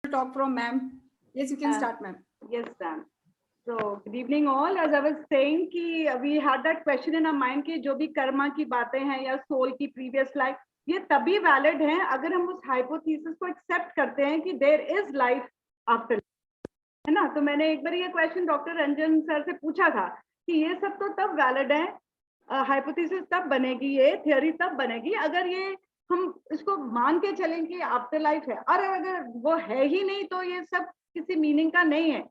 talk from ma'am. Yes, you can start, ma'am. Yes, ma'am. So good evening all. As I was saying कि we had that question in our mind कि जो भी कर्मा की बातें हैं या soul की previous life, ये तभी valid हैं अगर हम उस hypothesis को accept करते हैं कि there is life after life, है ना? तो मैंने एक बार ये question डॉक्टर रंजन सर से पूछा था कि ये सब तो तब valid है, hypothesis तब बनेगी, ये theory तब बनेगी अगर ये हम इसको मान के चलें कि आफ्टर लाइफ है, और अगर वो है ही नहीं तो ये सब किसी मीनिंग का नहीं है।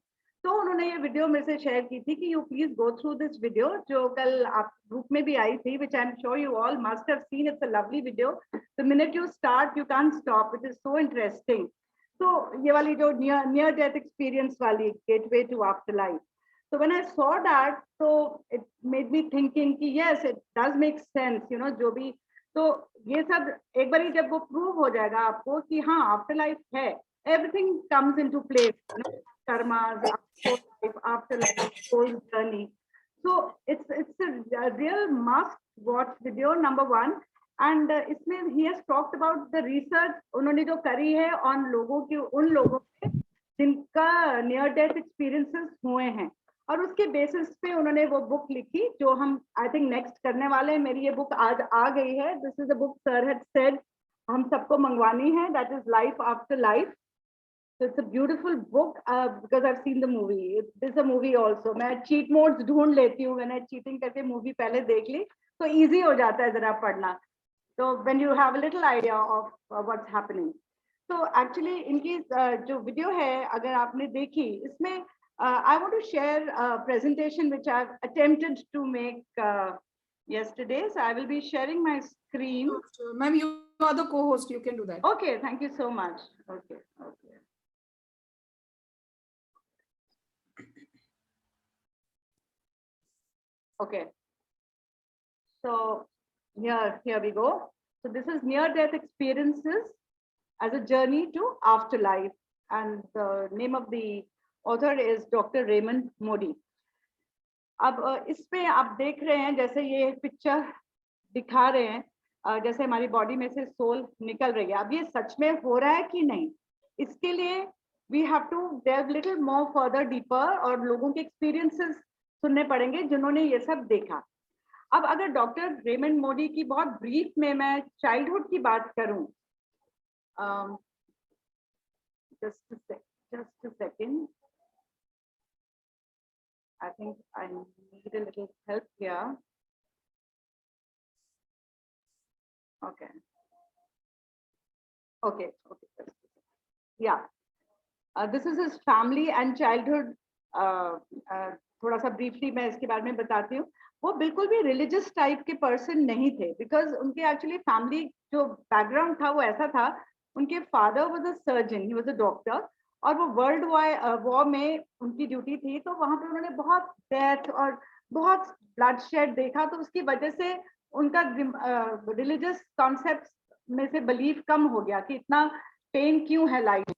तो उन्होंने ये वीडियो मेरे से शेयर की थी कि you please go through this video, जो कल आप ग्रुप में भी आई थी, which I am sure you all must have seen. It's a lovely video. The minute you start you can't stop. It is so interesting. तो ये वाली जो नियर डेथ एक्सपीरियंस वाली gateway to afterlife, so when I saw that, so it made me thinking कि yes, it does make sense, you know, जो भी. तो ये सब एक बार जब वो प्रूव हो जाएगा आपको कि हाँ आफ्टर लाइफ है, everything comes into place, karmas, after life, soul journey. So it's a real must watch video number one. And इसमें he has talked about the research उन्होंने जो करी है ऑन लोगों की, उन लोगों के जिनका नियर डेथ एक्सपीरियंसेस हुए हैं, और उसके बेसिस पे उन्होंने वो बुक लिखी जो हम आई थिंक नेक्स्ट करने वाले हैं. मेरी ये बुक आज आ गई है. This is a book sir had said हम सबको मंगवानी है. That is life after life. So it's a beautiful book because I've seen the movie. This is a movie also. मैं cheat modes ढूंढ लेती हूँ. मैंने cheating करके movie पहले देख ली तो easy हो जाता है जरा पढ़ना. So when you have a little idea of what's happening. So actually इनकी जो video है अगर आपने देखी, इसमें I want to share a presentation which I've attempted to make yesterday. So I will be sharing my screen. Ma'am, you are the co-host. You can do that. Okay, thank you so much. Okay. Okay. So here we go. So this is near-death experiences as a journey to afterlife, and the name of the author is Dr. Raymond Moody. अब इसमें आप देख रहे हैं जैसे ये picture दिखा रहे हैं, जैसे हमारी बॉडी में से सोल निकल रही है. अब ये सच में हो रहा है कि नहीं, इसके लिए we have to delve little more further deeper, और लोगों के एक्सपीरियंसेस सुनने पड़ेंगे जिन्होंने ये सब देखा. अब अगर डॉक्टर रेमंड मोडी की बहुत ब्रीफ में मैं चाइल्डहुड की बात करूं, just a second. I think I need a little help here. Okay. Yeah. This is his family and childhood. थोड़ा सा ब्रीफली मैं इसके बारे में बताती हूँ. वो बिल्कुल भी रिलीजियस टाइप के पर्सन नहीं थे, बिकॉज उनके एक्चुअली फैमिली जो बैकग्राउंड था वो ऐसा था. उनके father was a surgeon, he was a doctor, और वो वर्ल्ड वॉर में उनकी ड्यूटी थी. तो वहां पे उन्होंने बहुत डेथ और बहुत ब्लड शेड देखा, तो उसकी वजह से उनका रिलीजियस कॉन्सेप्ट में से बिलीव कम हो गया कि इतना पेन क्यों है लाइफ.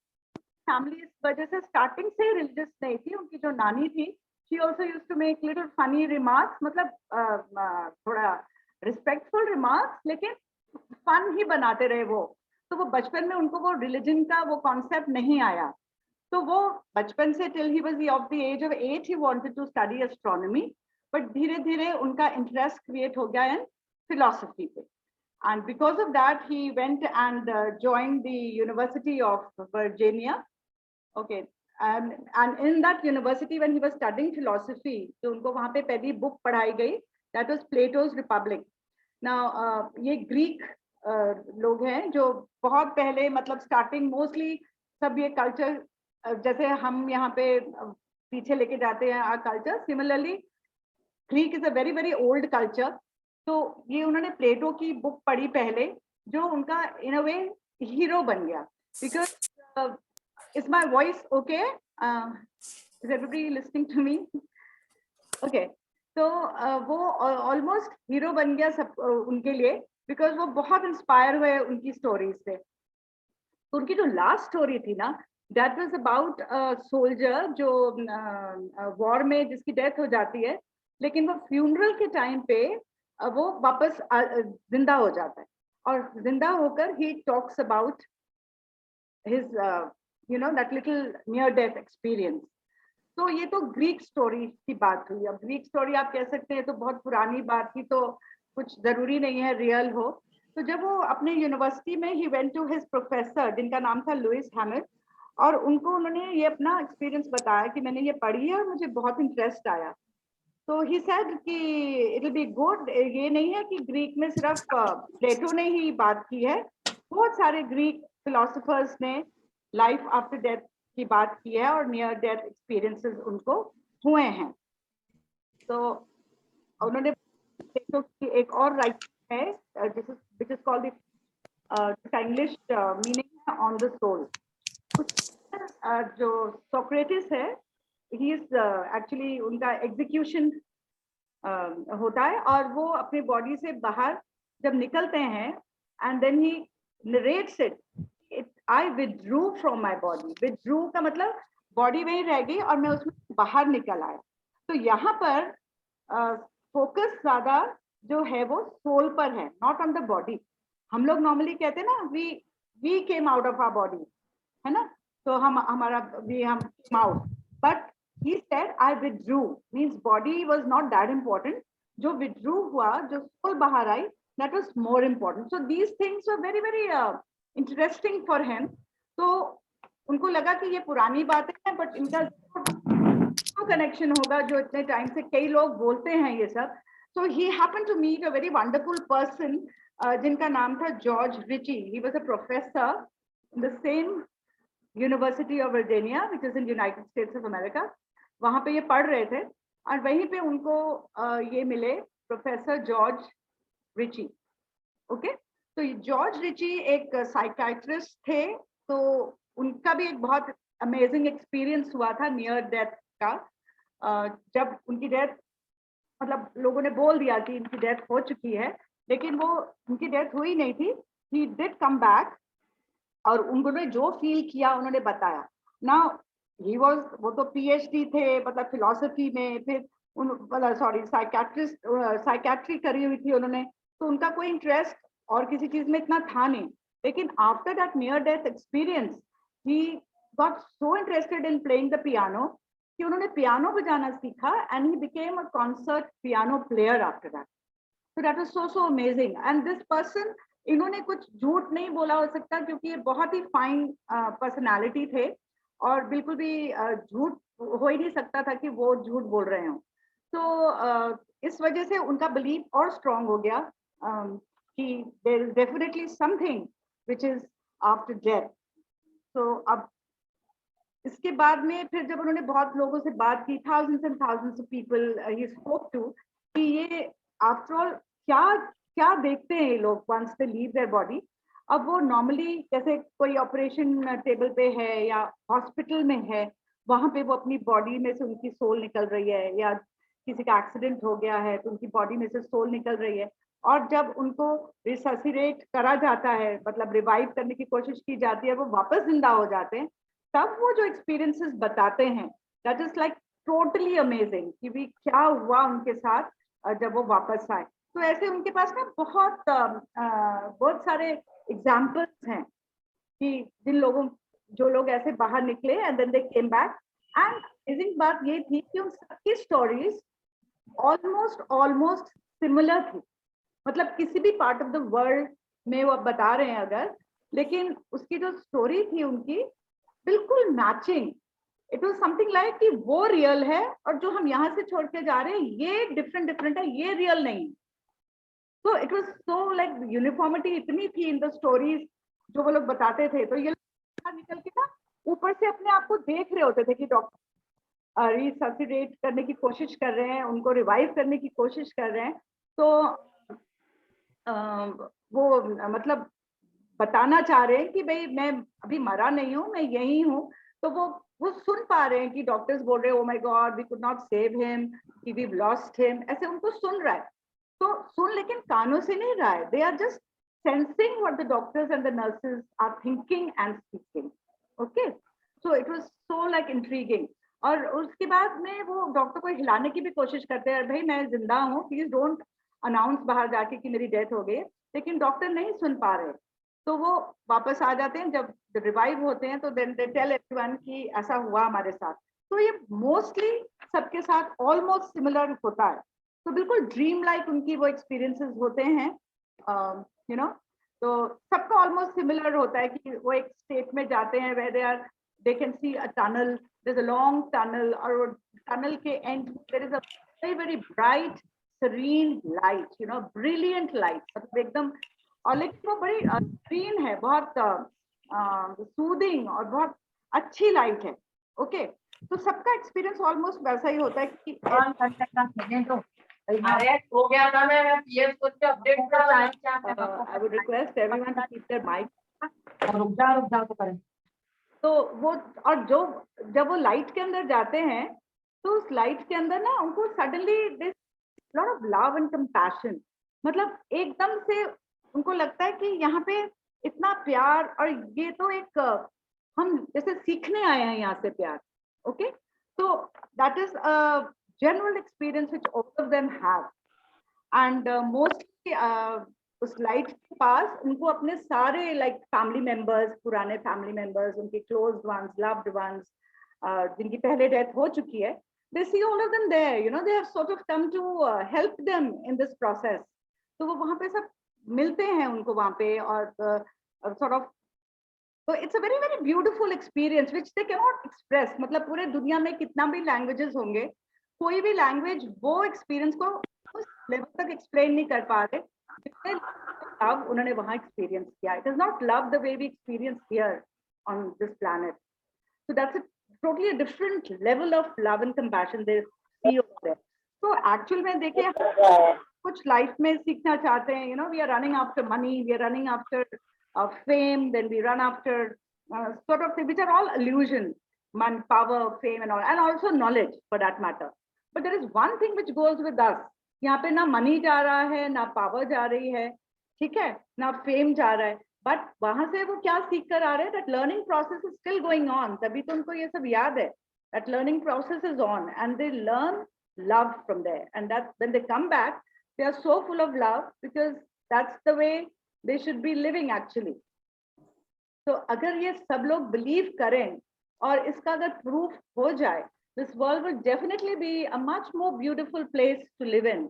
फैमिली इस वजह से स्टार्टिंग से रिलीजियस नहीं थी. उनकी जो नानी थी, she also used to make little funny remarks, मतलब थोड़ा respectful remarks, लेकिन फन ही बनाते रहे वो. तो वो बचपन में उनको वो रिलीजन का वो कॉन्सेप्ट नहीं आया. तो वो बचपन से till he was of the age of 8 he wanted to study astronomy, but धीरे धीरे उनका इंटरेस्ट क्रिएट हो गया इन फिलोसफी पे, and because of that he went and joined the University of Virginia. Okay. And in that university when he was studying philosophy, तो उनको वहाँ पे पहली बुक पढ़ाई गई, that was Plato's Republic. Now ये ग्रीक लोग हैं जो बहुत पहले, मतलब स्टार्टिंग मोस्टली सब ये कल्चर जैसे हम यहाँ पे पीछे लेके जाते हैं our culture, similarly Greek is a very very old culture. तो ये उन्होंने प्लेटो की बुक पढ़ी पहले, जो उनका इन अ वे हीरो बन गया. Because is my voice okay? Is everybody listening to me? Okay. तो वो ऑलमोस्ट हीरो बन गया सब उनके लिए, बिकॉज वो बहुत इंस्पायर हुए उनकी स्टोरीज से. तो उनकी जो लास्ट स्टोरी थी ना, दैट वाज अबाउट सोल्जर जो वॉर में जिसकी डेथ हो जाती है, लेकिन वो फ्यूनरल के टाइम पे वो वापस जिंदा हो जाता है, और जिंदा होकर he talks about his that little near death experience. तो ये तो ग्रीक स्टोरी की बात हुई. अब ग्रीक स्टोरी आप कह सकते हैं तो बहुत पुरानी बात थी, तो कुछ जरूरी नहीं है रियल हो. तो जब वो अपने यूनिवर्सिटी में ही वेंट टू हिज प्रोफेसर जिनका नाम था लुइस हैमिट, और उन्होंने ये अपना एक्सपीरियंस बताया कि मैंने ये पढ़ी है और मुझे बहुत इंटरेस्ट आया. तो ही सेड कि इट विल बी गुड. ये नहीं है कि ग्रीक में सिर्फ प्लेटो ने ही बात की है, बहुत सारे ग्रीक फिलोसोफर्स ने लाइफ आफ्टर डेथ की बात की है और नियर डेथ एक्सपीरियंसेस उनको हुए हैं. तो उन्होंने प्लेटो की एक और राइटिंग है which is called the English meaning on the soul. जो सोक्रेटिस है, ही इज एक्चुअली उनका एग्जीक्यूशन होता है और वो अपनी बॉडी से बाहर जब निकलते हैं and then he narrates it, I withdrew from my body. Withdrew का मतलब बॉडी वहीं रह गई और मैं उसमें बाहर निकल आया. तो यहाँ पर फोकस ज्यादा जो है वो सोल पर है, नॉट ऑन द बॉडी. हम लोग नॉर्मली कहते हैं ना we came out of our body, है ना, तो हम came out. But he said I withdrew, means body was not that important. जो withdrew हुआ, जो soul बाहर आई, that was more important. So these things were very very interesting for him. तो उनको लगा कि ये पुरानी बातें हैं, but इनका कनेक्शन होगा जो इतने टाइम से कई लोग बोलते हैं ये सब. So he happened to meet a very wonderful person जिनका नाम था George Richie. He was a professor in the same University of Virginia, which is in United States of America. वहाँ पे ये पढ़ रहे थे और वहीं पे उनको ये मिले प्रोफेसर जॉर्ज रिची. ओके, तो जॉर्ज रिची एक साइकाइट्रिस्ट थे. तो उनका भी एक बहुत अमेजिंग एक्सपीरियंस हुआ था नियर डेथ का. जब उनकी डेथ, मतलब लोगों ने बोल दिया कि इनकी डेथ हो चुकी है, लेकिन वो उनकी डेथ हुई नहीं थी. ही डिड कम बैक और उन्होंने जो फील किया उन्होंने बताया. नाउ ही वाज, वो तो पीएचडी थे, मतलब फिलॉसफी में, फिर साइकेट्री करी हुई थी उन्होंने, तो उनका कोई इंटरेस्ट और किसी चीज में इतना था नहीं. लेकिन after that near death experience he got so interested in playing the piano कि उन्होंने पियानो बजाना सीखा and he became a concert piano player after that. So that was so amazing. And this person, इन्होंने कुछ झूठ नहीं बोला हो सकता क्योंकि ये बहुत ही फाइन पर्सनालिटी थे और बिल्कुल भी झूठ हो ही नहीं सकता था कि वो झूठ बोल रहे हो. तो इस वजह से उनका बिलीफ और स्ट्रांग हो गया कि there is definitely something which is after death. तो अब इसके बाद में फिर जब उन्होंने बहुत लोगों से बात की, thousands and thousands of people he spoke to, कि ये आफ्टर ऑल क्या देखते हैं ये लोग once they leave their body. अब वो नॉर्मली जैसे कोई ऑपरेशन टेबल पे है या हॉस्पिटल में है, वहां पे वो अपनी बॉडी में से उनकी सोल निकल रही है, या किसी का एक्सीडेंट हो गया है तो उनकी बॉडी में से सोल निकल रही है. और जब उनको रिससिरेट करा जाता है, मतलब रिवाइव करने की कोशिश की जाती है, वो वापस जिंदा हो जाते हैं, तब वो जो एक्सपीरियंसेस बताते हैं, that is like totally amazing कि भी क्या हुआ उनके साथ जब वो वापस आए. तो ऐसे उनके पास ना बहुत सारे एग्जाम्पल्स हैं कि जो लोग ऐसे बाहर निकले and then they came back. And amazing बात ये थी कि उन सबकी स्टोरीज ऑलमोस्ट सिमिलर थी. मतलब किसी भी पार्ट ऑफ द वर्ल्ड में वो बता रहे हैं अगर, लेकिन उसकी जो स्टोरी थी उनकी बिल्कुल matching. It was something like कि वो रियल है और जो हम यहाँ से छोड़ के जा रहे हैं ये डिफरेंट है, ये रियल नहीं. तो it was so like uniformity इतनी थी इन द स्टोरीज जो वो लोग बताते थे. तो ये निकल के ना ऊपर से अपने आप को देख रहे होते थे कि डॉक्टर रिससिरेट करने की कोशिश कर रहे हैं, उनको रिवाइव करने की कोशिश कर रहे हैं. तो वो मतलब बताना चाह रहे हैं कि भाई मैं अभी मरा नहीं हूँ, मैं यही हूँ. तो वो सुन पा रहे हैं कि डॉक्टर्स बोल रहे हैं, oh my God we could not save him, कि वी लॉस्ट हिम, ऐसे उनको सुन रहा है. तो सुन लेकिन कानों से नहीं रहा है. They are just sensing what the doctors and the nurses are thinking and speaking. Okay, so it was so like intriguing. और उसके बाद में वो डॉक्टर को हिलाने की भी कोशिश करते हैं, भाई मैं जिंदा हूँ, प्लीज डोंट अनाउंस बाहर जाके कि मेरी डेथ हो गई. लेकिन डॉक्टर नहीं सुन पा रहे. तो वो वापस आ जाते हैं, जब रिवाइव होते हैं तो देन दे टेल एवरीवन कि ऐसा हुआ हमारे साथ। तो ये मोस्टली सबके साथ ऑलमोस्ट सिमिलर होता है। तो बिल्कुल ड्रीम लाइक उनकी वो एक्सपीरियंसेस होते हैं, यू नो। तो सबका ऑलमोस्ट सिमिलर होता है कि वो एक स्टेट में जाते हैं where they can see a tunnel, there is a long tunnel, और वो टनल के end there is a very very bright serene light, you know, brilliant light, मतलब एकदम। और लेकिन वो बड़ी serene है, बहुत सूदिंग और बहुत अच्छी लाइट है। ओके, तो सबका एक्सपीरियंस ऑलमोस्ट वैसा ही होता है कि हो गया था, मैं पीएस को अपडेट कर रहा हूं। I would request everyone to keep their mic. रुक जा तो करें। तो वो, और जो जब वो लाइट के अंदर जाते हैं तो उस लाइट के अंदर ना उनको suddenly this lot of love and compassion, मतलब एकदम से उनको लगता है कि यहाँ पे इतना प्यार, और ये तो एक हम जैसे सीखने आए हैं यहाँ से प्यार। ओके, तो that is a general experience which all of them have. And mostly उस लाइट के पास उनको अपने सारे लाइक फैमिली मेंबर्स, पुराने फैमिली मेंबर्स, उनके क्लोज वंस, लव्ड वंस, जिनकी पहले डेथ हो चुकी है, they see all of them there, you know, they have sort of come to help them in this process. तो वो वहाँ पे सब मिलते हैं उनको वहाँ पे, और sort of, so it's a very very beautiful experience which they cannot express। मतलब पूरे दुनिया में कितना भी लैंग्वेजेस होंगे, कोई भी लैंग्वेज वो एक्सपीरियंस को उस लेवल तक एक्सप्लेन नहीं कर पा रहे जितने लव उन्होंने वहाँ एक्सपीरियंस किया। It is not love the way we experience here on this planet. So that's a totally a different level of love and compassion they see over there. So actual में देखिए, कुछ life में सीखना चाहते हैं, you know, we are running after money, we are running after fame, then we run after sort of things which are all illusion, man, power, fame and all, and also knowledge for that matter. But there is one thing which goes with us. यहाँ पे ना money जा रहा है, ना power जा रही है, ठीक है, ना फेम जा रहा है, बट वहां से वो क्या सीख कर आ रहे हैं, that learning process is still going on. तभी तो उनको ये सब याद है, that learning process is on and they learn love from there, and that when they come back they are so full of love because that's the way they should be living actually. तो अगर ये सब लोग believe करें और इसका अगर proof हो जाए, this world will definitely be a much more beautiful place to live in,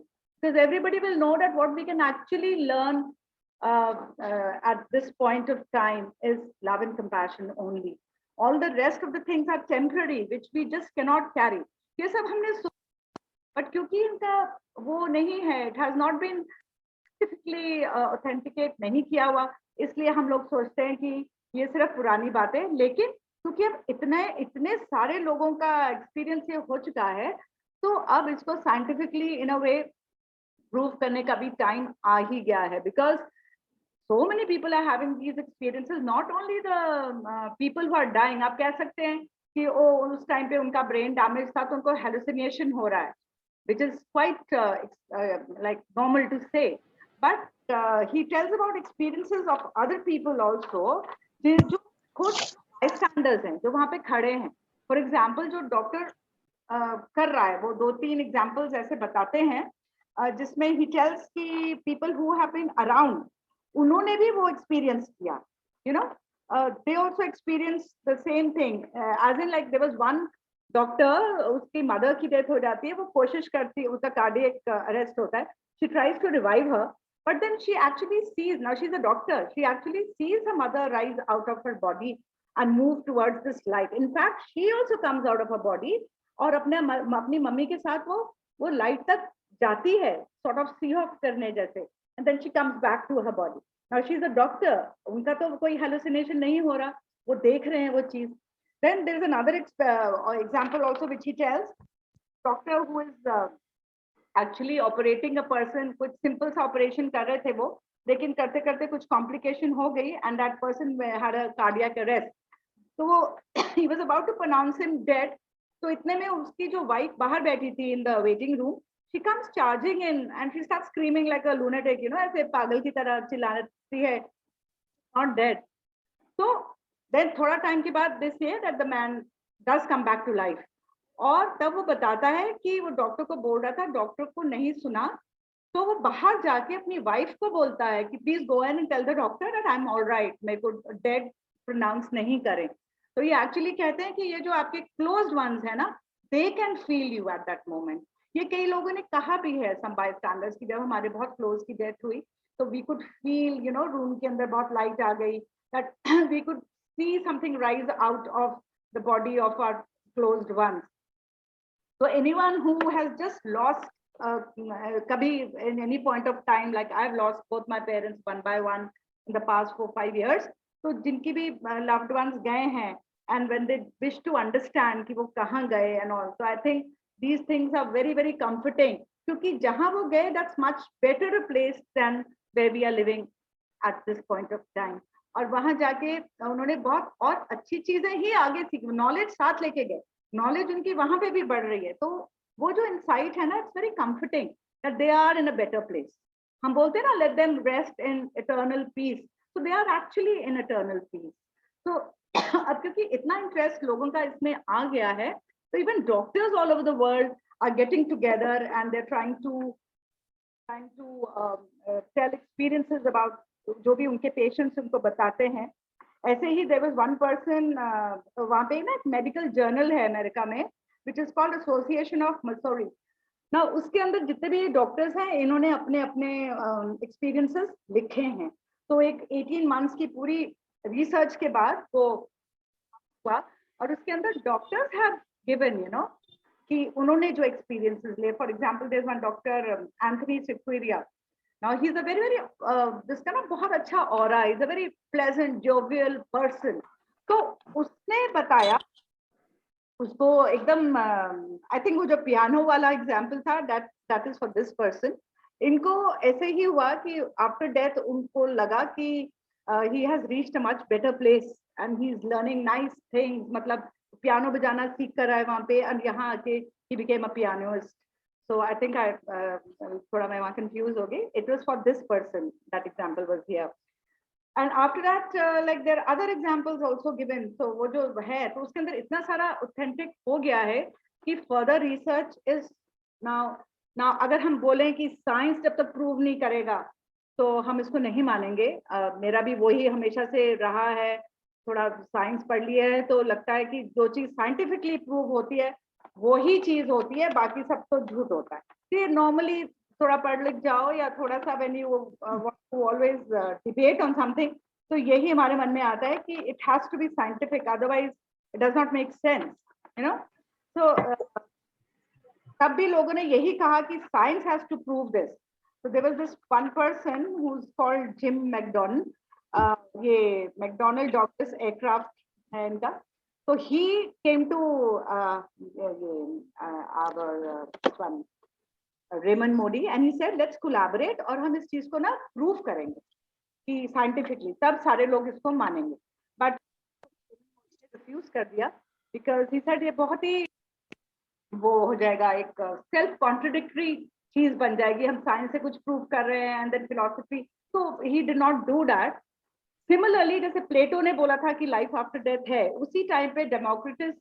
because everybody will know that what we can actually learn at this point of time is love and compassion only. All the rest of the things are temporary, which we just cannot carry. ये सब हमने but क्योंकि इनका वो नहीं है, it has not been scientifically authenticate नहीं किया हुआ, इसलिए हम लोग सोचते हैं कि ये सिर्फ पुरानी बात है। लेकिन क्योंकि अब इतने सारे लोगों का एक्सपीरियंस ये हो चुका है, तो अब इसको साइंटिफिकली इन अ वे प्रूव करने का भी टाइम आ ही गया है, because so many people are having these experiences, not only the people who are dying। आप कह सकते हैं कि ओ उस टाइम पे उनका ब्रेन डैमेज था तो उनको हेलुसिनेशन हो रहा है, which is quite like normal to say, but he tells about experiences of other people also, जो खुद bystanders हैं, जो वहाँ पे खड़े हैं। फॉर एग्जाम्पल जो डॉक्टर कर रहा है, वो 2-3 एग्जाम्पल्स ऐसे बताते हैं जिसमें he tells कि people who have been around, उन्होंने भी वो एक्सपीरियंस किया, you know, they also experienced the same thing, as in like there was one doctor, उसकी मदर की डेथ हो जाती है, वो कोशिश करती है, उसका कार्डियक अरेस्ट होता है, she tries to revive her, but then she actually sees, now she's a doctor, she actually sees her mother rise out of her body and move towards this light. In fact, she also comes out of her body और अपनी mummy के साथ वो light तक जाती है, sort of see off करने जैसे, and then she comes back to her body. Now she's a doctor, उनका तो कोई hallucination नहीं हो रहा, वो देख रहे हैं वो चीज। Then there is another example also which he tells, doctor who is actually operating a person, कुछ simple सा operation कर रहे थे वो, लेकिन करते करते कुछ complication हो गई and that person had a cardiac arrest. तो वो he was about to pronounce him dead, तो इतने में उसकी जो wife बाहर बैठी थी in the waiting room, she comes charging in and she starts screaming like a lunatic, you know, ऐसे पागल की तरह चिल्लाती है, not dead. So then थोड़ा टाइम के बाद they say that the man does come back to life, और तब वो बताता है कि वो डॉक्टर को बोल रहा था, डॉक्टर को नहीं सुना, तो वो बाहर जाके अपनी वाइफ को बोलता है कि please go and tell the doctor that I am all right, मेरे को डेड प्रोनाउंस नहीं करें। तो ये एक्चुअली कहते हैं कि ये जो आपके क्लोज्ड वंस है ना, they can feel you at that moment. ये कई लोगों ने कहा भी है सम बाय स्टैंडर्ड्स की, जब हमारे बहुत क्लोज की डेथ हुई तो we could feel, you know, room के अंदर बहुत लाइट आ गई, that we could see something rise out of the body of our closed ones. So anyone who has just lost kabhi in any point of time, like I've lost both my parents one by one in the past 4-5 years, तो जिनकी भी loved ones गए हैं, and when they wish to understand कि वो कहाँ गए and all, so I think these things are very very comforting, क्योंकि जहाँ वो गए that's much better a place than where we are living at this point of time। और वहां जाके उन्होंने बहुत और अच्छी चीजें ही आगे सीखी, नॉलेज साथ लेके गए, नॉलेज उनकी वहां पे भी बढ़ रही है। तो वो जो इंसाइट है ना, it's very comforting that they are in a better place. हम बोलते हैं ना, let them rest in eternal peace, so they are actually in eternal peace. तो अब क्योंकि इतना इंटरेस्ट लोगों का इसमें आ गया है, तो even doctors all over the world are getting together and they are trying to tell experiences about जो भी उनके पेशेंट्स उनको बताते हैं। ऐसे ही देयर वाज वन पर्सन, वहाँ पे ना एक मेडिकल जर्नल है अमेरिका में which is called association of Missouri ना, उसके अंदर जितने भी डॉक्टर्स हैं इन्होंने अपने अपने एक्सपीरियंसेस लिखे हैं। तो एक 18 मंथ्स की पूरी रिसर्च के बाद वो हुआ, और उसके अंदर doctors have given, you know, कि उन्होंने जो एक्सपीरियंसेस लिए। For example there is one doctor Anthony Sequeira. Now he's a very जिसका ना बहुत अच्छा aura, is a very pleasant jovial person. तो उसने बताया उसको एकदम, आई थिंक वो जो पियानो वाला एग्जाम्पल था, that is for this person. इनको ऐसे ही हुआ कि आफ्टर डेथ उनको लगा कि he has reached a much better place and he is learning nice things, मतलब पियानो बजाना सीख कर आए वहाँ पे, और यहाँ आके he became a pianist. So I think I थोड़ा मैं वहाँ confused हो गई। It was for this person that example was here, and after that like there are other examples also given। So वो जो है तो उसके अंदर इतना सारा authentic हो गया है कि further research is now अगर हम बोलें कि साइंस जब तक प्रूव नहीं करेगा तो हम इसको नहीं मानेंगे। मेरा भी वही हमेशा से रहा है, थोड़ा साइंस पढ़ लिया है तो लगता है कि जो चीज साइंटिफिकली प्रूव होती है वही चीज होती है, बाकी सब तो झूठ होता है। फिर नॉर्मली थोड़ा पढ़ लिख जाओ या थोड़ा सा when you want to always debate on something, तो यही हमारे मन में आता है कि it has to be scientific, otherwise it does not make sense, you know. So तब भी लोगों ने यही कहा कि science has to prove this. So there was this one person who's called Jim McDonnell। ये McDonnell Douglas एयरक्राफ्ट है इनका। So he came to our one Raymond Modi and he said let's collaborate और हम इस चीज को ना prove करेंगे कि साइंटिफिकली, तब सारे लोग इसको मानेंगे। बट रिफ्यूज कर दिया बिकॉज ही सेड ये बहुत ही वो हो जाएगा, एक सेल्फ कॉन्ट्रडिक्टरी चीज बन जाएगी, हम साइंस से कुछ प्रूव कर रहे हैं एंड देन फिलॉसफी। तो he did not do that. Similarly जैसे प्लेटो ने बोला था कि लाइफ आफ्टर डेथ है, उसी टाइम पे डेमोक्रिटस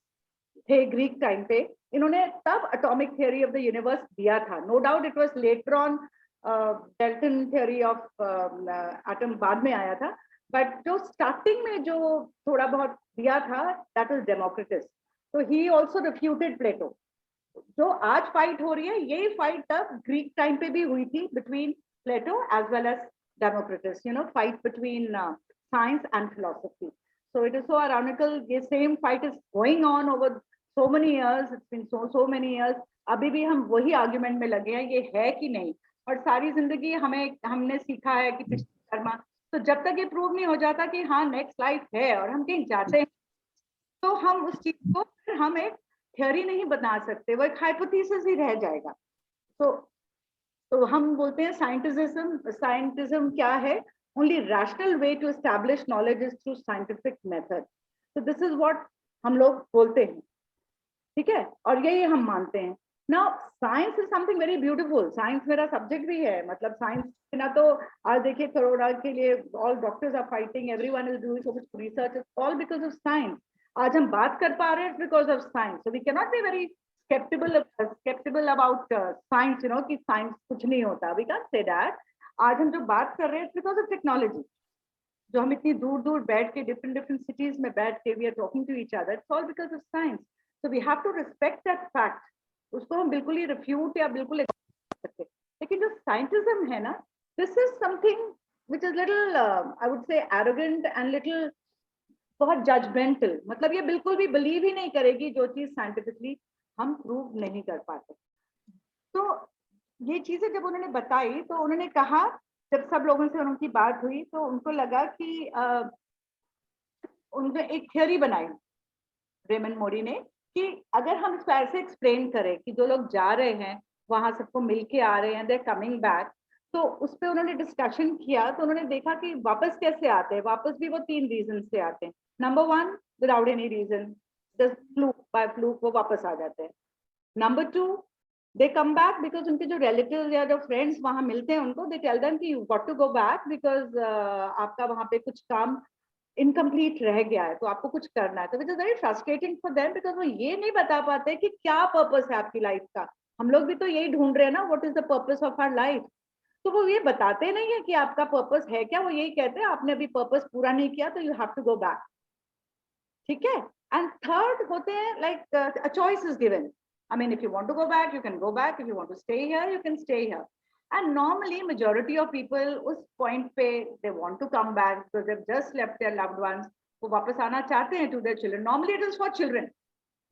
थे ग्रीक टाइम पे, इन्होंने तब atomic theory of the universe दिया था। No doubt it was later on Dalton theory of atom बाद में आया था, बट जो स्टार्टिंग में जो थोड़ा बहुत दिया था दैट वाज डेमोक्रिटस। तो ही आल्सो रिफ्यूटेड प्लेटो। जो आज फाइट हो रही है यही फाइट तब ग्रीक टाइम पे भी हुई थी between Plato as well as Democritus, you know, fight between science and philosophy. So it is so ironical, the same fight is going on over so many years, it's been so many years, अभी भी हम वही argument में लगे हैं ये है कि नहीं। और सारी जिंदगी हमने सीखा है कि पिछले कर्मा, तो जब तक ये प्रूव नहीं हो जाता कि हाँ नेक्स्ट लाइफ है और हम कहीं जाते हैं, तो हम उस चीज को फिर हम एक थ्योरी नहीं बना सकते, वो एक हाइपोथेसिस ही रह जाएगा। तो हम बोलते हैं साइंटिज्म क्या है? Only rational way to establish knowledge is through scientific method. So this is what हम लोग बोलते हैं, ठीक है, और यही हम मानते हैं। Now science is something very beautiful. Science मेरा सब्जेक्ट भी है, मतलब साइंस बिना तो आज देखिए कोरोना के लिए all doctors are fighting, everyone is doing so much research, it's all because of science. आज हम बात कर पा रहे हैं because of science. So we cannot be very skeptical about science, you know, कि science कुछ नहीं होता. We can't say that. आज हम जो बात कर रहे हैं because of technology. जो हम इतनी दूर दूर बैठ के different cities में बैठ के we are talking to each other. It's all because of science. So we have to respect that fact. उसको हम बिल्कुल ही refute या बिल्कुल सकते. लेकिन जो scientism है ना, this is something which is little I would say arrogant and little बहुत judgmental. मतलब ये बिल्कुल भी believe ही नहीं करेगी जो चीज scientifically हम prove नहीं कर पाते. तो ये चीजें जब उन्होंने बताई तो उन्होंने कहा, जब सब लोगों से उनकी बात हुई तो उनको लगा कि उन्होंने एक थियोरी बनाई रेमंड मोडी ने कि अगर हम इसको ऐसे एक्सप्लेन करें कि जो लोग जा रहे हैं वहां सबको मिलके आ रहे हैं, दे कमिंग बैक, तो उस पर उन्होंने डिस्कशन किया. तो उन्होंने देखा कि वापस कैसे आते हैं. वापस भी वो 3 रीजन से आते हैं. Number 1, without any reason, just fluke by fluke वो वापस आ जाते हैं. Number 2, they come back because उनके जो relatives या जो friends वहां मिलते हैं उनको, they tell them कि you got to go back because आपका वहां पे कुछ काम incomplete रह गया है तो आपको कुछ करना है. तो which is very frustrating for them because वो ये नहीं बता पाते कि क्या purpose है आपकी लाइफ का. हम लोग भी तो यही ढूंढ रहे हैं ना, what is the purpose of our life. तो वो ये बताते नहीं है कि आपका पर्पस है क्या. वो यही कहते हैं आपने अभी पर्पस पूरा नहीं किया तो you have to go back. ठीक है. एंड थर्ड होते हैं like a choice is given. I mean, if you want to go back, you can go back. If you want to stay here, you can stay here. And normally, majority of people, उस point पे, they want to come back because they've just left their loved ones. वो वापस आना चाहते हैं to their children. Normally, it is for children.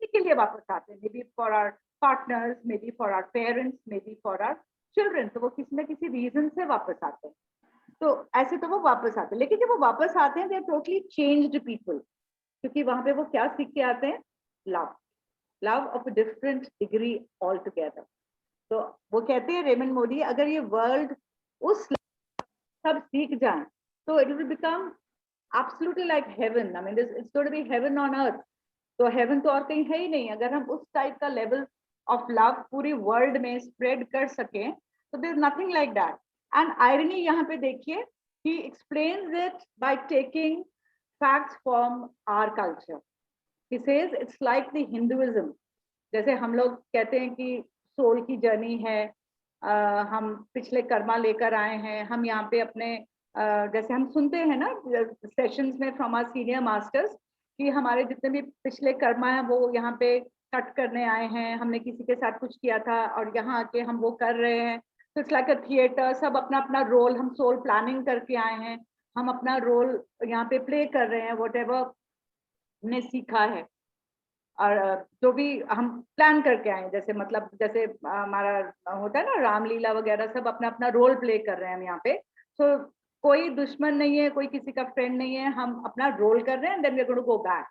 इसके लिए वापस आते हैं. Maybe for our partners, maybe for our parents, maybe for our children. तो वो किसी न किसी reason से वापस आते हैं. तो ऐसे तो वो वापस आते हैं. लेकिन जब वो वापस आते हैं, they are totally changed people. क्योंकि वहाँ पे वो क्या सीख के आते हैं? Love of a different degree altogether. तो वो कहते हैं रेमंड मोडी, अगर ये वर्ल्ड उस सब सीख जाए तो it will become absolutely like heaven. I mean, it's going to be heaven on earth. तो heaven तो और कहीं है ही नहीं. अगर हम उस टाइप का लेवल ऑफ लव पूरी वर्ल्ड में स्प्रेड कर सकें तो there is nothing like that. And irony यहाँ पे देखिए, he explains it by taking facts from our culture. He says it's like the Hinduism. जैसे हम लोग कहते हैं कि सोल की जर्नी है, हम पिछले कर्मा लेकर आए हैं, हम यहाँ पे अपने जैसे हम सुनते हैं ना सेशंस में फ्रॉम आवर सीनियर मास्टर्स कि हमारे जितने भी पिछले कर्मा हैं वो यहाँ पे कट करने आए हैं, हमने किसी के साथ कुछ किया था और यहाँ आके हम वो कर रहे हैं. तो इट्स लाइक अ थिएटर. सब अपना अपना रोल, हम सोल प्लानिंग करके आए हैं, हम अपना रोल यहाँ पे प्ले कर रहे हैं, व्हाटएवर हमने सीखा है और जो भी हम प्लान करके आए. जैसे मतलब जैसे हमारा होता है ना रामलीला वगैरह, सब अपना अपना रोल प्ले कर रहे हैं हम यहाँ पे. तो कोई दुश्मन नहीं है, कोई किसी का फ्रेंड नहीं है, हम अपना रोल कर रहे हैं. Then we are going to go back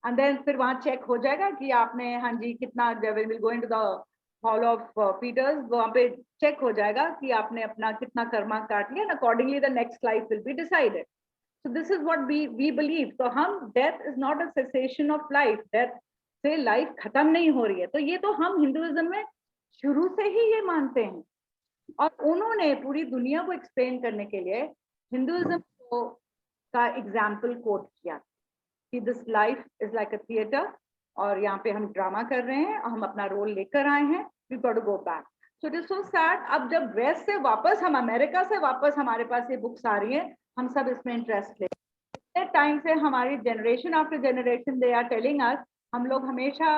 and then फिर वहाँ चेक हो जाएगा कि आपने, हाँ जी, कितना, will go into the hall of Peters, वहाँ पे चेक हो जाएगा कि आपने अपना कितना कर्मा काट लिया. Accordingly the next life will be decided. So this is what we believe. तो हम, death is not a cessation of life. Death से लाइफ खत्म नहीं हो रही है. तो ये तो हम हिंदुइज्म में शुरू से ही ये मानते हैं. और उन्होंने पूरी दुनिया को एक्सप्लेन करने के लिए हिंदुइज्म को का एग्जाम्पल कोट किया कि this life is like a theatre और यहाँ पे हम ड्रामा कर रहे हैं और हम अपना रोल लेकर आए हैं. We got to go back. So it is so sad. अब जब वेस्ट से वापस, हम अमेरिका से वापस हमारे पास ये बुक्स आ रही हैं, हम सब इसमें इंटरेस्ट ले. टाइम से हमारी generation after generation they are telling us, हम लोग हमेशा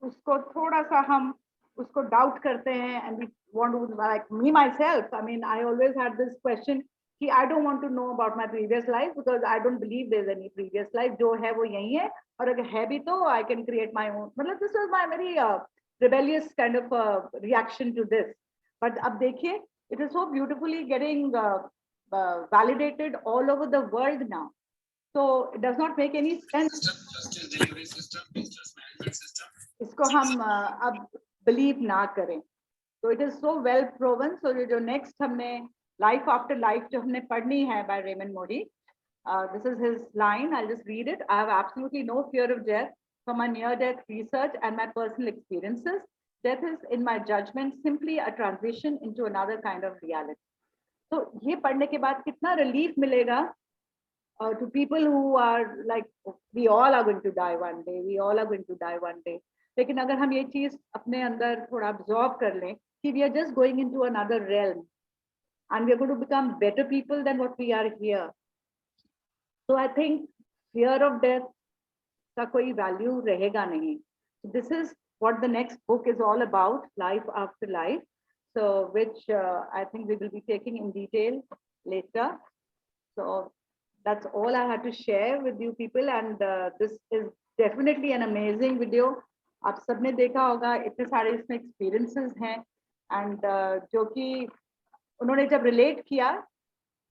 उसको थोड़ा सा हम उसको डाउट करते हैं. And we want to, like me myself, I mean I always had this question कि I don't want to know about my previous life because I don't believe there is any previous life. जो है वो यही है और अगर है भी तो I can create my own. मतलब this was my very rebellious kind of reaction to this. But अब देखिए, it is so beautifully getting validated all over the world now. So it does not make any sense. Justice delivery system, business management system. इसको हम अब believe ना करें. So it is so well proven. So जो next हमने life after life जो हमने पढ़नी है by Raymond Moody, this is his line. I'll just read it. I have absolutely no fear of death. From my near-death research and my personal experiences, death is, in my judgment, simply a transition into another kind of reality. So ये पढ़ने के बाद कितना relief मिलेगा to people who are like, we all are going to die one day. We all are going to die one day. लेकिन अगर हम ये चीज अपने अंदर थोड़ा absorb कर लें कि we are just going into another realm and we are going to become better people than what we are here. So I think fear of death का कोई value रहेगा नहीं. This is what the next book is all about, life after life. So which I think we will be taking in detail later. So that's all I had to share with you people, and this is definitely an amazing video. आप सबने देखा होगा, इतने सारे इसमें experiences हैं, and जो कि उन्होंने जब relate किया,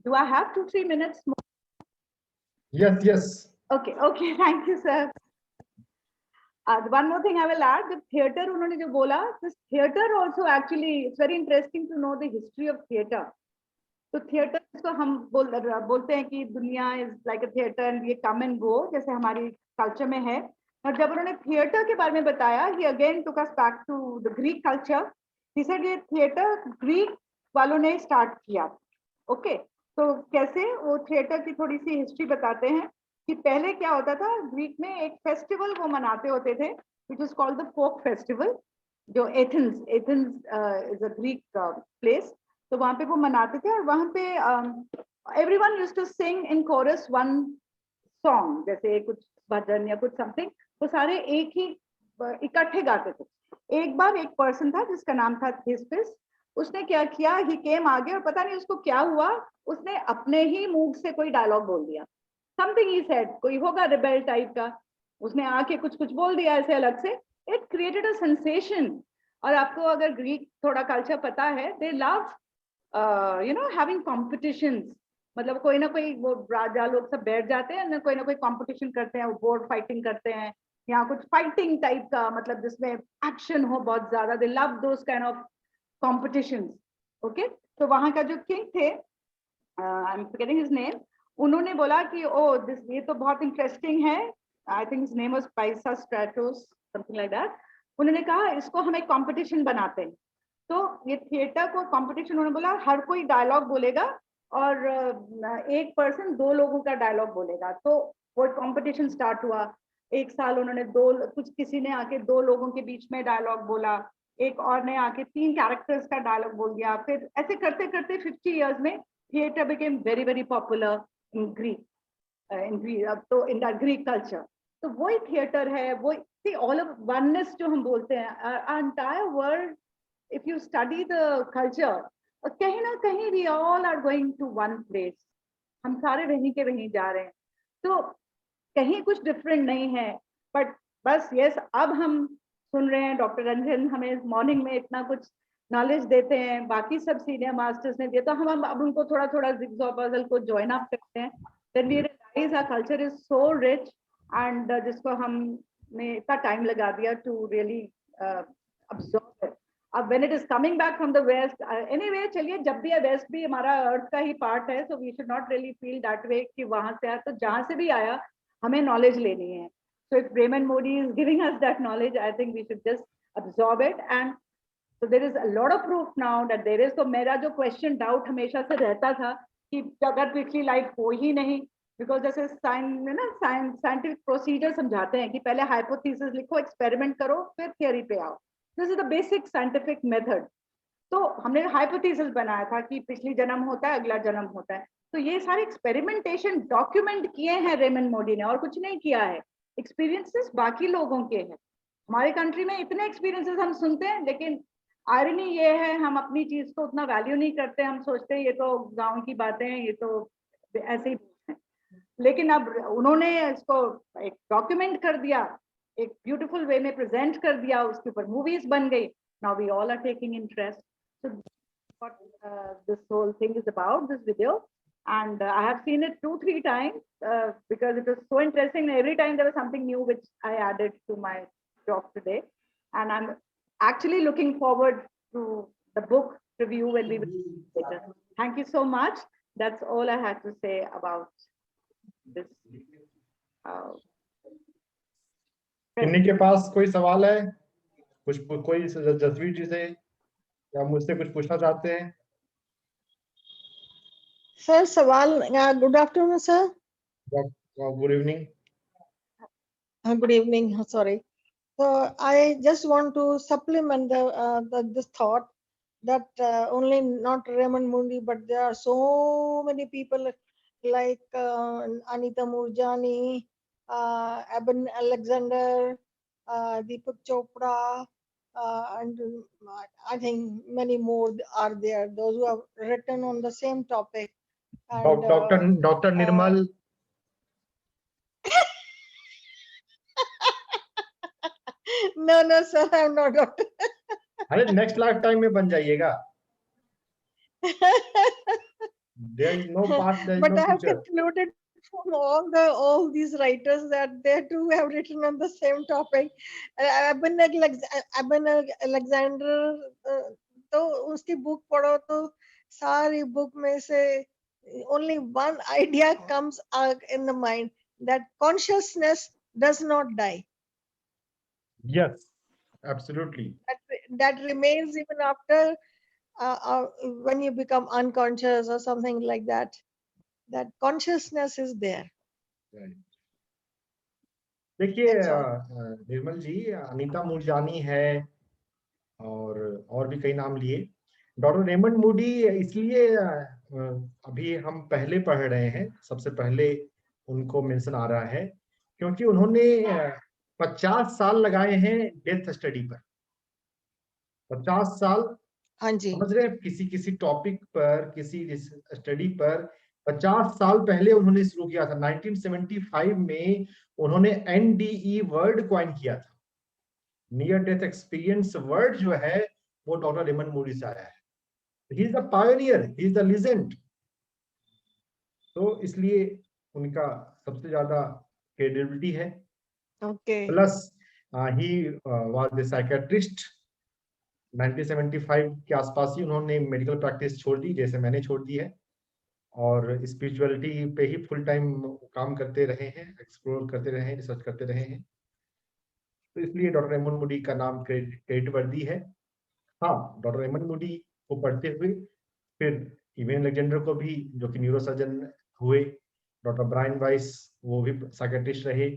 do I have 2-3 minutes more? Yes, yes. Okay, okay, thank you, sir. One more thing I will add, the theater उन्होंने जो बोला, this theater also actually, it's very interesting to know the history of theater. तो theatre को हम बोलते हैं कि दुनिया इज लाइक अ थिएटर, ये कम एंड गो जैसे हमारी कल्चर में है. और जब उन्होंने थिएटर के बारे में बताया, he again took us back to the Greek culture. He said ये थिएटर ग्रीक वालों ने स्टार्ट किया. ओके, तो कैसे वो थिएटर की थोड़ी सी हिस्ट्री बताते हैं कि पहले क्या होता था. ग्रीक में एक फेस्टिवल वो मनाते होते थे which is called the folk festival, जो Athens is a Greek place. तो वहां पे वो मनाते थे और वहां पे everyone used to sing in chorus one song, जैसे कुछ भजन या कुछ समथिंग, वो सारे एक ही इकट्ठे गाते थे. एक बार एक पर्सन था जिसका नाम था थेस्पिस. उसने क्या किया, ही केम आगे और पता नहीं उसको क्या हुआ, उसने अपने ही मुंह से कोई डायलॉग बोल दिया. समथिंग ही सेड, कोई होगा रिबेल टाइप का, उसने आके कुछ कुछ बोल दिया ऐसे अलग से. It created a sensation. और आपको अगर ग्रीक थोड़ा कल्चर पता है, दे love you know having competitions. मतलब कोई ना कोई वो राजा लोग सब बैठ जाते हैं ना, कोई कंपटीशन करते हैं, वो बोर्ड फाइटिंग करते हैं या कुछ फाइटिंग टाइप का, मतलब जिसमें एक्शन हो बहुत ज्यादा. दे love those kind of competitions. Okay, तो वहां का जो किंग थे, I am forgetting his name, उन्होंने बोला कि ओ दिस, ये तो बहुत इंटरेस्टिंग है. I think his name was Peisistratos, something like that. उन्होंने कहा इसको हम एक कंपटीशन बनाते हैं. तो ये थिएटर को कंपटीशन, उन्होंने बोला हर कोई डायलॉग बोलेगा और एक पर्सन 2 लोगों का डायलॉग बोलेगा. तो वो कंपटीशन स्टार्ट हुआ. एक साल उन्होंने किसी ने आके 2 लोगों के बीच में डायलॉग बोला, एक और ने आके 3 कैरेक्टर्स का डायलॉग बोल दिया. फिर ऐसे करते करते 50 इयर्स में theatre became very very popular in Greek, तो इन द ग्रीक कल्चर. तो वही थिएटर है, वो ऑल ऑफ वननेस जो हम बोलते हैं. Entire world, if you study the culture, कहीं ना कहीं we all are going to one place. हम सारे वहीं के वहीं जा रहे हैं. तो कहीं कुछ डिफरेंट नहीं है. बट बस यस, अब हम सुन रहे हैं डॉक्टर रंजन हमें मॉर्निंग में इतना कुछ नॉलेज देते हैं, बाकी सब सीनियर मास्टर्स ने दिया, तो हम अब उनको थोड़ा थोड़ा जिग्सॉ पजल को ज्वाइन अप करते हैं. then we realize our culture is so rich and जिसको हमने इतना टाइम लगा दिया to really absorb it. अब when it is coming back from the west, anyway चलिए, जब भी वेस्ट भी हमारा अर्थ का ही पार्ट है, so we should not really feel that way कि वहां से आया. तो जहां से भी आया हमें नॉलेज लेनी है. So if Raymond Modi is giving us that knowledge, I think we should just absorb it. And so there is a lot of proof now that there is. तो मेरा जो क्वेश्चन डाउट हमेशा से रहता था कि अगर पिछली लाइफ हो ही नहीं, बिकॉज जैसे साइंटिफिक प्रोसीजर समझाते हैं कि पहले हाइपोथेसिस लिखो, एक्सपेरिमेंट करो, फिर थियरी पे आओ. This is the basic scientific method. तो हमने हाइपोथेसिस बनाया था कि पिछली जन्म होता है, अगला जन्म होता है. तो ये सारे एक्सपेरिमेंटेशन डॉक्यूमेंट किए हैं रेमंड मोदी ने, और कुछ नहीं किया है. एक्सपीरियंसेस बाकी लोगों के हैं. हमारे कंट्री में इतने एक्सपीरियंसेस हम सुनते हैं, लेकिन आयरनी ये है हम अपनी चीज को उतना वैल्यू नहीं करते. हम सोचते हैं ये तो गांव की बातें हैं, ये तो ऐसे ही हैं. लेकिन अब उन्होंने इसको एक डॉक्यूमेंट कर दिया, एक ब्यूटीफुल वे में प्रेजेंट कर दिया, उसके ऊपर मूवीज बन गई. Now we all are taking interest. So what this whole thing is about, this video. And I have seen it 2-3 times because it was so interesting. Every time there was something new which I added to my talk today, and I'm actually looking forward to the book review when we will later. Thank you so much. That's all I had to say about this. किन्नी के पास कोई सवाल है? कोई जसवीर जी से या मुझसे कुछ पूछना चाहते हैं? सर सवाल, good afternoon sir. Good evening. Good evening, sorry. So I just want to supplement this thought that only not Raymond Moody, but there are so many people like Anita Moorjani, Eben Alexander, Deepak Chopra, and I think many more are there. Those who have written on the same topic. And doctor Nirmal, no, sir, I'm not doctor. अरे next life time में बन जाइएगा. There is no past, there is But no I have future. concluded from all these writers that they too have written on the same topic. Eben Alexander, तो उसकी book पढ़ो तो सारी book में से only one idea comes out in the mind, that consciousness does not die. Yes, absolutely. That remains even after when you become unconscious or something like that. That consciousness is there. Right. देखिए That's all. निर्मल जी, अनीता मूरजानी है और भी कई नाम लिए. Doctor Raymond Moody इसलिए अभी हम पहले पढ़ रहे हैं, सबसे पहले उनको मेंशन आ रहा है क्योंकि उन्होंने 50 साल लगाए हैं डेथ स्टडी पर. 50 साल, हाँ जी. समझ रहे हैं, किसी टॉपिक पर, किसी स्टडी पर 50 साल पहले उन्होंने शुरू किया था. 1975 में उन्होंने NDE वर्ड कॉइन किया था. नियर डेथ एक्सपीरियंस वर्ड जो है वो डॉक्टर रेमंड मूडी से आया है. He is the Pioneer, he is the legend. तो इसलिए उनका सबसे ज्यादा क्रेडिबिलिटी है. Okay. Plus he was the psychiatrist. 1975 के आसपास ही उन्होंने मेडिकल प्रैक्टिस छोड़ दी, जैसे मैंने छोड़ दी है, और स्पिरिचुअलिटी पे ही फुल टाइम काम करते रहे हैं, एक्सप्लोर करते रहे हैं, रिसर्च करते रहे हैं. तो इसलिए डॉक्टर रेमंड मूडी का नाम क्रेडिट वर्दी है. हाँ, डॉक्टर रेमंड मूडी को पढ़ते हुए फिर इवेन अलेक्जेंडर को भी, जो कि न्यूरोसर्जन हुए, डॉक्टर ब्रायन वाइस, वो भी साइकियाट्रिस्ट रहे,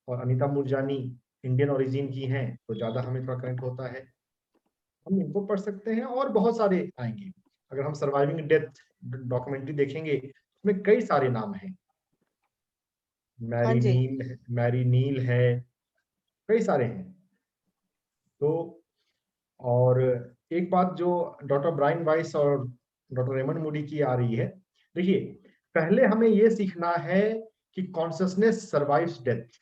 और अनीता मूरजानी इंडियन ओरिजिन की हैं, तो ज्यादा हमें थोड़ा कनेक्ट होता है. हम इनको पढ़ सकते हैं और बहुत सारे आएंगे. अगर हम सर्वाइविंग डेथ डॉक्यूमेंट्री देखेंगे, उसमें कई सारे नाम हैं. मैरी नील है, कई सारे हैं. तो और एक बात जो डॉक्टर ब्रायन वाइस और डॉक्टर रेमंड मूडी की आ रही है, देखिए पहले हमें ये सीखना है कि consciousness survives death.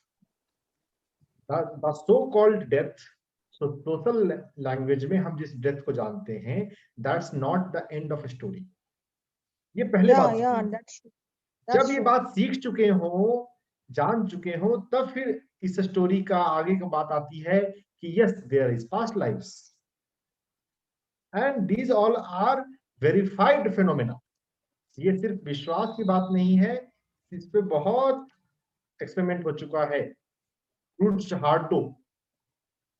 The so called death, तो सोशल लैंग्वेज में हम जिस डेथ को जानते हैं, that's not the end of story. ये पहले बात सीखनी. जब ये बात सीख चुके हो, जान चुके हो, तब फिर इस स्टोरी का आगे की बात आती है कि yes, there is past lives and these all are verified phenomena. ये सिर्फ विश्वास की बात नहीं है, इस पे बहुत एक्सपेरिमेंट हो चुका है. रूट्स हार्टो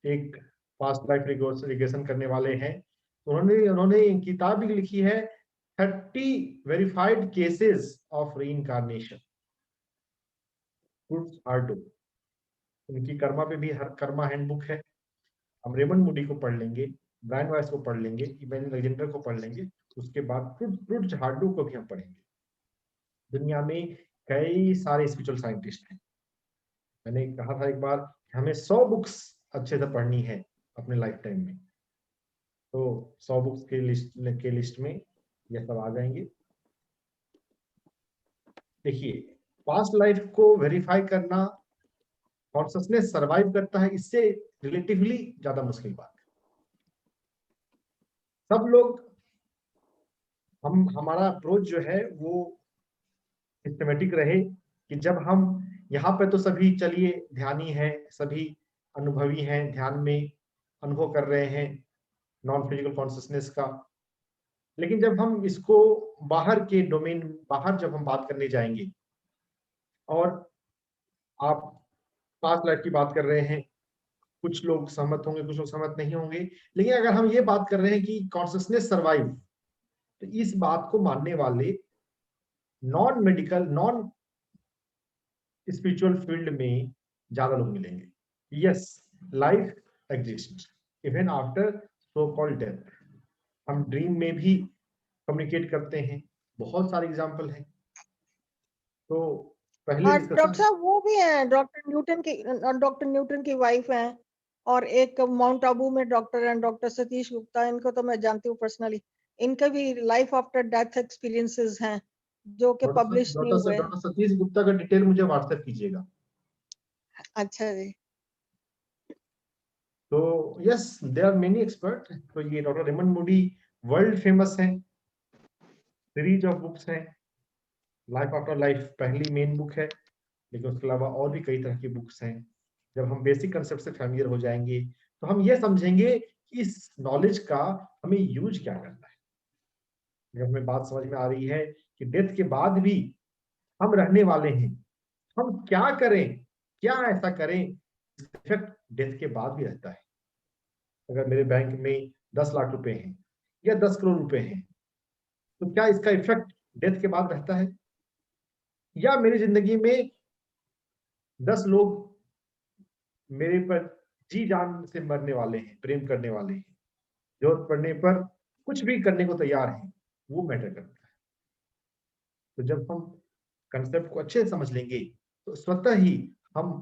एक पास्ट लाइफ रिग्रेशन करने वाले हैं, उन्होंने किताब भी लिखी है, 30 वेरीफाइड केसेस ऑफ रीइंकार्नेशन. रूट्स हार्टो, उनकी कर्मा पे भी, हर कर्मा हैंडबुक है. हम रेमंड मूडी को पढ़ लेंगे, ब्रायन वाइस को पढ़ लेंगे, इवेन अलेक्जेंडर को पढ़ लेंगे, उसके बाद रूट्स हार्टो को भी हम पढ़ेंगे. दुनिया में कई सारे स्पिरिचुअल साइंटिस्ट हैं. मैंने कहा था एक बार, हमें 100 बुक्स अच्छे से पढ़नी है अपने लाइफ टाइम में, तो 100 बुक्स के लिस्ट में ये सब आ जाएंगे. देखिए, पास्ट लाइफ को वेरीफाई करना, कॉन्शियसनेस सर्वाइव करता है, इससे रिलेटिवली ज्यादा मुश्किल बात है. सब लोग, हमारा अप्रोच जो है वो सिस्टमेटिक रहे कि जब हम यहाँ पे, तो सभी चलिए ध्यानी हैं, सभी अनुभवी हैं, ध्यान में अनुभव कर रहे हैं नॉन फिजिकल कॉन्शियसनेस का. लेकिन जब हम इसको बाहर के डोमेन, बाहर जब हम बात करने जाएंगे, और आप पास्ट लाइफ की बात कर रहे हैं, कुछ लोग सहमत होंगे, कुछ लोग सहमत नहीं होंगे, लेकिन अगर हम ये बात कर रहे हैं कि कॉन्शियसनेस सर्वाइव, तो इस बात को मानने वाले non medical, non spiritual field में ज्यादा लोग मिलेंगे. Yes, life exist even after so called death. हम ड्रीम में भी कम्युनिकेट करते हैं, बहुत सारे एग्जाम्पल हैं। तो पहले डॉक्टर डिस्कशन साहब वो भी है, डॉक्टर न्यूटन की वाइफ है, और एक माउंट आबू में डॉक्टर हैं, डॉक्टर सतीश गुप्ता, इनको तो मैं जानती हूँ पर्सनली। इनके भी लाइफ आफ्टर डेथ एक्सपीरियंसेस हैं जो कि पब्लिश नहीं हुए। डॉक्टर सतीश गुप्ता का डिटेल मुझे व्हाट्सएप कीजिएगा। अच्छा जी। तो yes there are many expert. तो ये doctor Raymond Moody world famous हैं, सीरीज ऑफ बुक्स हैं। लाइफ आफ्टर लाइफ पहली मेन बुक है, लेकिन उसके अलावा और भी कई तरह की बुक्स हैं। जब हम बेसिक कंसेप्ट से फैमिलियर हो जाएंगे तो हम ये समझेंगे कि इस नॉलेज का हमें यूज क्या करना है। जब हमें बात समझ में आ रही है कि डेथ के बाद भी हम रहने वाले हैं, हम क्या करें, क्या ऐसा करें इफेक्ट डेथ के बाद भी रहता है। अगर मेरे बैंक में 10 लाख रुपए हैं या 10 करोड़ रुपए हैं, तो क्या इसका इफेक्ट डेथ के बाद रहता है? या मेरी जिंदगी में 10 लोग मेरे पर जी जान से मरने वाले हैं, प्रेम करने वाले हैं, जरूरत पड़ने पर कुछ भी करने को तैयार हैं, वो मैटर करता है। तो जब हम कंसेप्ट को अच्छे से समझ लेंगे तो स्वतः ही हम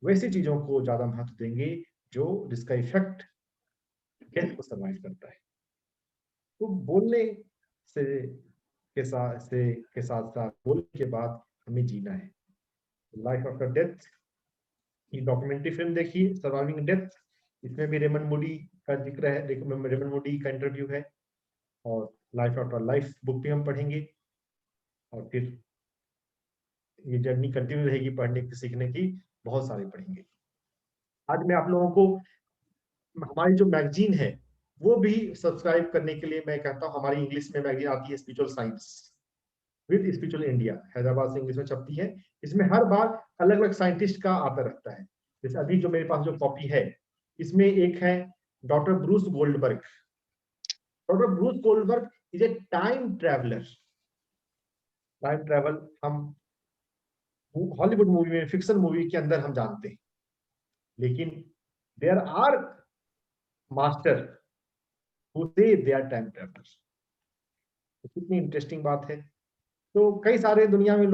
वैसी चीजों को ज्यादा महत्व देंगे जिसका इफेक्ट डेथ को सर्वाइव करता है। तो बोलने से के साथ साथ बोलने के बाद हमें जीना है। लाइफ आफ्टर डेथ की डॉक्यूमेंट्री फिल्म देखिए, सर्वाइविंग डेथ। इसमें भी रेमंड मूडी का जिक्र है, रेमंड मूडी का इंटरव्यू है। और लाइफ आफ्टर लाइफ बुक भी हम पढ़ेंगे, और फिर ये जर्नी कंटिन्यू रहेगी पढ़ने की, सीखने की, बहुत सारे पढ़ेंगे। आज मैं आप लोगों को हमारी जो मैगजीन है वो भी सब्सक्राइब करने के लिए मैं कहता हूँ। हमारी इंग्लिश में मैगजीन आती है spiritual science with spiritual India, Hyderabad से इंग्लिश में छपती है। इसमें हर बार अलग अलग साइंटिस्ट का आता रहता है। जैसे अभी जो मेरे पास जो कॉपी है, इसमें एक है doctor Bruce Goldberg. Doctor Bruce Goldberg is a time traveller. Time travel हम हॉलीवुड मूवी में, फिक्शन मूवी के अंदर हम जानते हैं, लेकिन देयर आर मास्टर हु से दे आर टाइम ट्रैवलर्स। कितनी इंटरेस्टिंग बात है। तो कई सारे दुनिया में